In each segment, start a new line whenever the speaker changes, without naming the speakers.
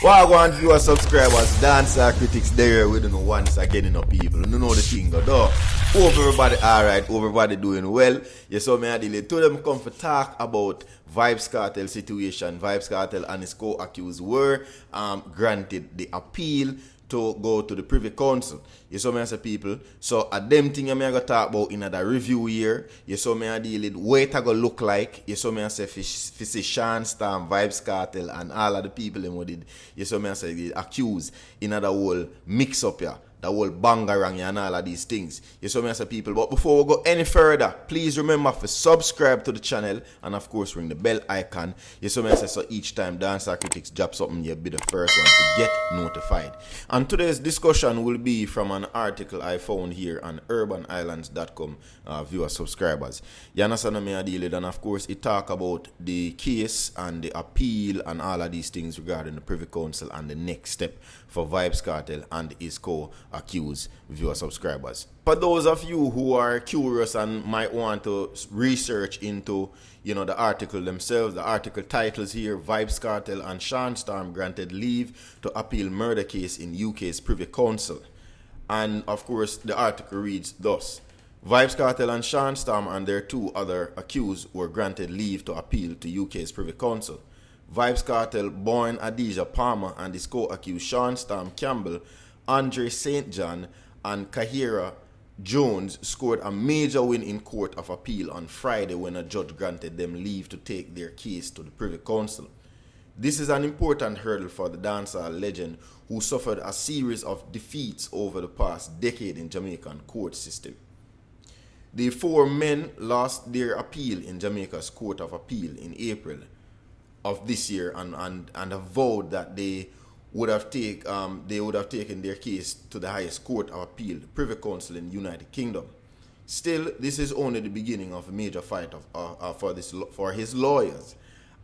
Well, I want to subscribers, Dancehall Critics there with once again, people. You know the thing, though. Hope everybody alright, everybody doing well. You saw me, I delayed. To them come for talk about Vybz Kartel situation. Vybz Kartel and his co-accused were granted the appeal to go to the Privy Council. You saw me as a people. So a them thing I'm going to talk about in the review here. You saw me I deal with what it go look like. You saw me as a Shawn, Storm, Vybz Kartel and all of the people who did. You saw me as a accused in the whole mix up here. The whole bangarang and all of these things. You saw me as a people. But before we go any further, please remember to subscribe to the channel and of course ring the bell icon. You saw me as so each time Dancehall Critics drop something, you'll be the first one to get notified. And today's discussion will be from an article I found here on urbanislands.com, viewer subscribers. You understand what I deal with? And of course it talk about the case and the appeal and all of these things regarding the Privy Council and the next step for Vybz Kartel and his co-accused viewer subscribers. For those of you who are curious and might want to research into, the article themselves, the article titles here, Vybz Kartel and Shawn Storm granted leave to appeal murder case in UK's Privy Council. And of course, the article reads thus. Vybz Kartel and Shawn Storm and their two other accused were granted leave to appeal to UK's Privy Council. Vybz Kartel, born Adidja Palmer, and his co-accused Shawn Storm Campbell, Andre St. John, and Kahira Jones scored a major win in Court of Appeal on Friday when a judge granted them leave to take their case to the Privy Council. This is an important hurdle for the dancehall legend who suffered a series of defeats over the past decade in Jamaican court system. The four men lost their appeal in Jamaica's Court of Appeal in April of this year and vowed that they would have taken their case to the highest court of appeal, the Privy Council in the United Kingdom. Still, this is only the beginning of a major fight for his lawyers,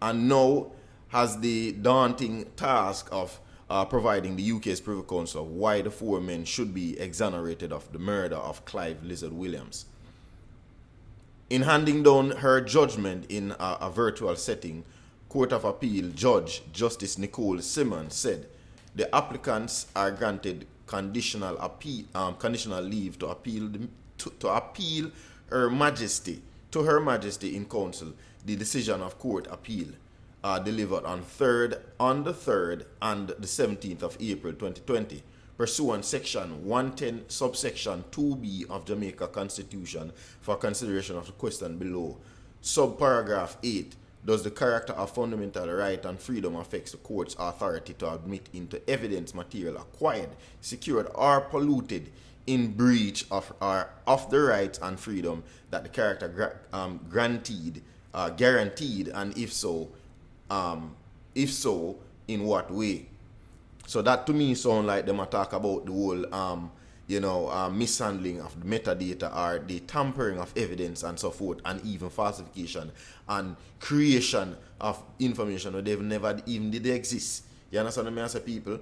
and now has the daunting task of providing the UK's Privy Council why the four men should be exonerated of the murder of Clive Lizard Williams. In handing down her judgment in a virtual setting, Court of Appeal Judge Justice Nicole Simmons said the applicants are granted conditional leave to appeal Her Majesty in Council the decision of Court Appeal delivered on the 3rd and the 17th of April 2020 pursuant Section 110 subsection 2B of Jamaica Constitution for consideration of the question below. Subparagraph 8. Does the character of fundamental right and freedom affects the court's authority to admit into evidence material acquired, secured, or polluted in breach of the rights and freedom that the character guaranteed, and if so, in what way? So that to me sound like them talk about the whole mishandling of the metadata or the tampering of evidence and so forth, and even falsification and creation of information that they've never even did exist. You understand what I say, people?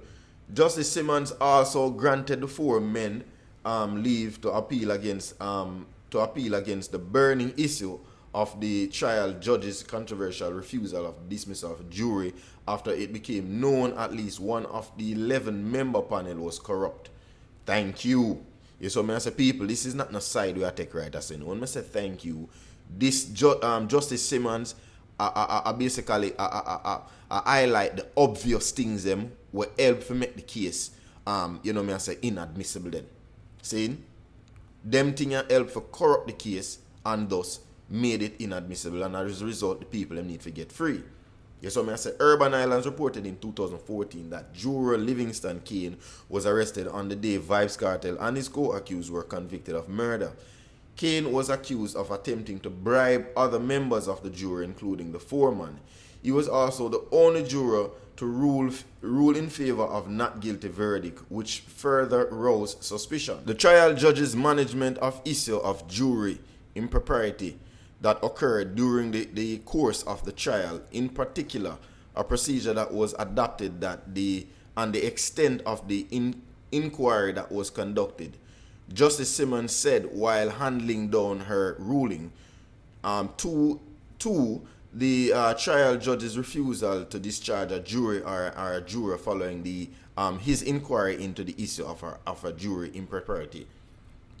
Justice Simmons also granted the four men leave to appeal against the burning issue of the trial judge's controversial refusal of dismissal of jury after it became known at least one of the 11-member panel was corrupt. Thank you. You saw me as a people, this is not a side we are take right as in. When I say thank you, this Justice Simmons basically highlight the obvious things them will help to make the case me I say inadmissible then. Saying them things help to corrupt the case and thus made it inadmissible, and as a result the people them need to get free. Yes, so I say Urban Islands reported in 2014 that juror Livingston Kane was arrested on the day Vybz Kartel and his co-accused were convicted of murder. Kane was accused of attempting to bribe other members of the jury, including the foreman. He was also the only juror to rule in favor of not guilty verdict, which further rose suspicion. The trial judge's management of issue of jury impropriety that occurred during the course of the trial, in particular a procedure that was adopted and the extent of the inquiry that was conducted. Justice Simmons said while handling down her ruling, two the trial judge's refusal to discharge a jury or a juror following the his inquiry into the issue of a jury impropriety.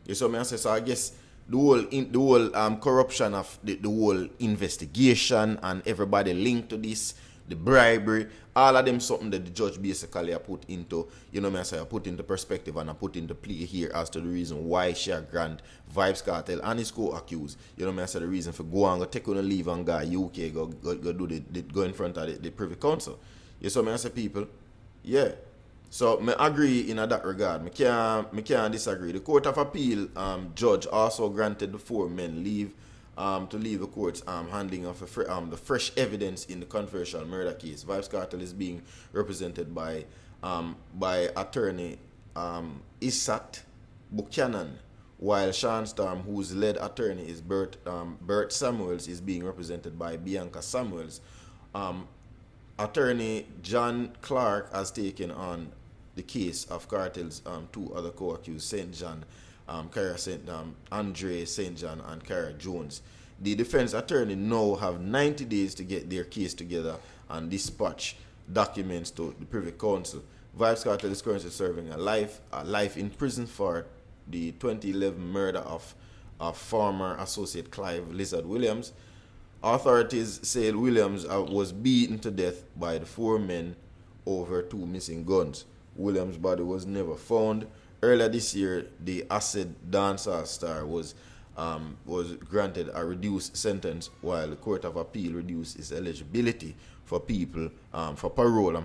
You saw me I say, so I guess the whole corruption of the whole investigation and everybody linked to this, the bribery, all of them something that the judge basically put into, you know me I say, I put into perspective and I put into play here as to the reason why she grant Vybz Kartel and his co-accused, you know me I say, the reason for go and go take on a leave and go UK, go in front of the Privy Council. You saw me I say, people, yeah. So me agree in that regard. Me can't disagree. The Court of Appeal judge also granted the 4 men leave to leave the court's handling of the fresh evidence in the controversial murder case. Vybz Kartel is being represented by attorney Isat Buchanan, while Shawn Storm, whose lead attorney is Bert Samuels, is being represented by Bianca Samuels. Attorney John Clark has taken on the case of Kartel's 2 other co-accused, St. John, Andre St. John, and Cara Jones. The defense attorney now have 90 days to get their case together and dispatch documents to the Privy Council. Vybz Kartel is currently serving a life in prison for the 2011 murder of former associate Clive Lizard Williams. Authorities said Williams was beaten to death by the 4 men over 2 missing guns. Williams' body was never found. Earlier this year, the acid dancehall star was granted a reduced sentence, while the Court of Appeal reduced his eligibility for parole.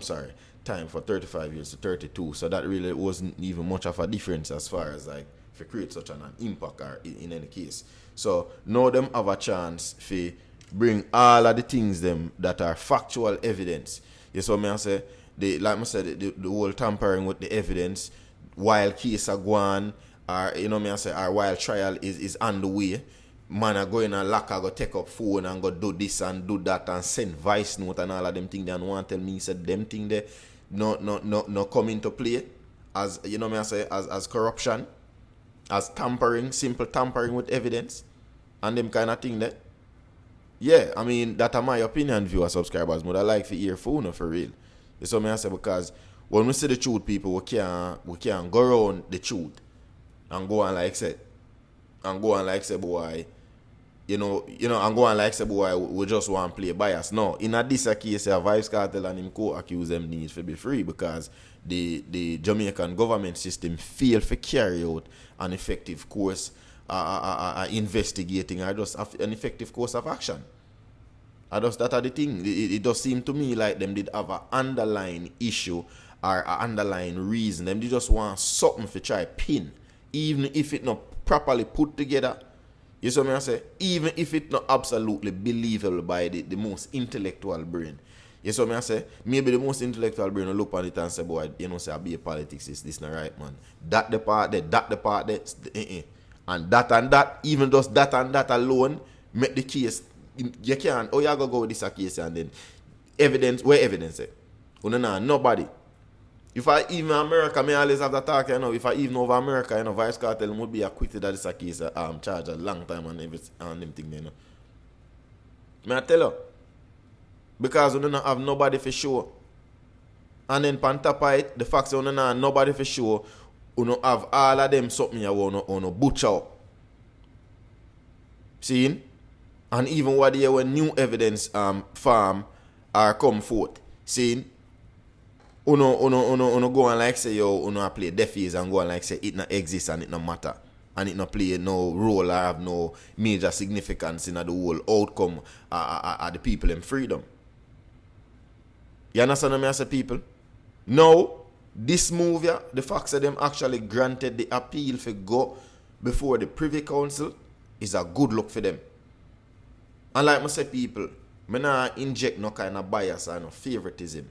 Time for 35 years to 32. So that really wasn't even much of a difference as far as like if create such an impact or in any case. So now them have a chance to bring all of the things them that are factual evidence. Yes, so me I say, like I said, the whole tampering with the evidence while case are going, or you know me I say, or while trial is on the way. Man are going and lock, go take up phone and go do this and do that and send voice note and all of them things. And want tell me said them thing there no come into play as you know me I say as corruption, as tampering, simple tampering with evidence and them kind of thing there. Yeah, I mean that are my opinion, viewer subscribers. But I like to hear phone for real. That's what I say, because when we see the truth, people, we can't go around the truth and go on like say boy, you know, and go on like say boy, we just want to play bias. No, in this case, Vybz Kartel and him co-accuse them needs to be free because the Jamaican government system failed to carry out an effective course, investigating or just an effective course of action. That are the thing. It does seem to me like them did have an underlying issue or an underlying reason. Them they just want something to try pin, even if it not properly put together. You see what I say? Even if it not absolutely believable by the most intellectual brain. You see what I say? Maybe the most intellectual brain will look at it and say, boy, you know, say, be a politics, this not right, man. That the part there, and that, even just that and that alone, make the case. You can't, you gotta go with this case and then evidence, where evidence it? Nobody. If I even America, me always have to talk, you know, if I even over America, you know, Vybz Kartel would be acquitted of this case, charge a long time and everything, you know. May I tell you? Because we don't have nobody for sure. And then on top of it, the fact that we don't have nobody for sure, we don't have all of them something you want to butcher up. See? And even what they when new evidence farm are come forth. See? Uno go and like say yo, uno play deaf ears and go and like say it not exist and it not matter. And it not play no role or have no major significance in the whole outcome of the people in freedom. You understand what I say, people? Now, this move, yeah, the fact that them actually granted the appeal for go before the Privy Council is a good look for them. And like I say, people, I not inject no kind of bias or no favoritism.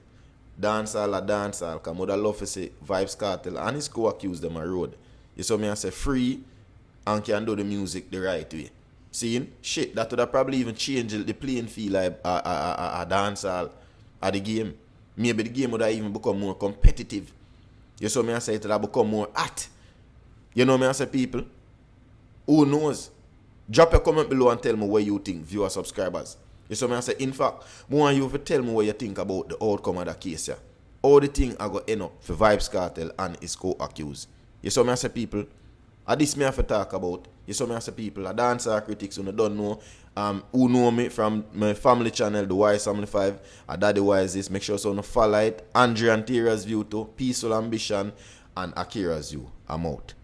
Dancehall or dancehall, because I would love to say Vybz Kartel and his co-accused them a road. You saw me I say free and can do the music the right way. Seeing? Shit, that would have probably even changed the playing field like a dancehall at the game. Maybe the game would have even become more competitive. You saw me I say it would have become more hot. You know me I say, people? Who knows? Drop a comment below and tell me what you think, viewer subscribers. You see me I say, in fact, I want you to tell me what you think about the outcome of the case. Yeah. How the thing are going to end up for Vybz Kartel and his co-accused. You see me I say, people, this me have to talk about. You see me I say, people, a Dancehall Critics who don't know, who know me from my family channel, the WiseFamilyfive, Daddy Wise. Make sure you follow it. Andre&Tiera's View too, Peaceful Ambition, and Akira'sView. I'm out.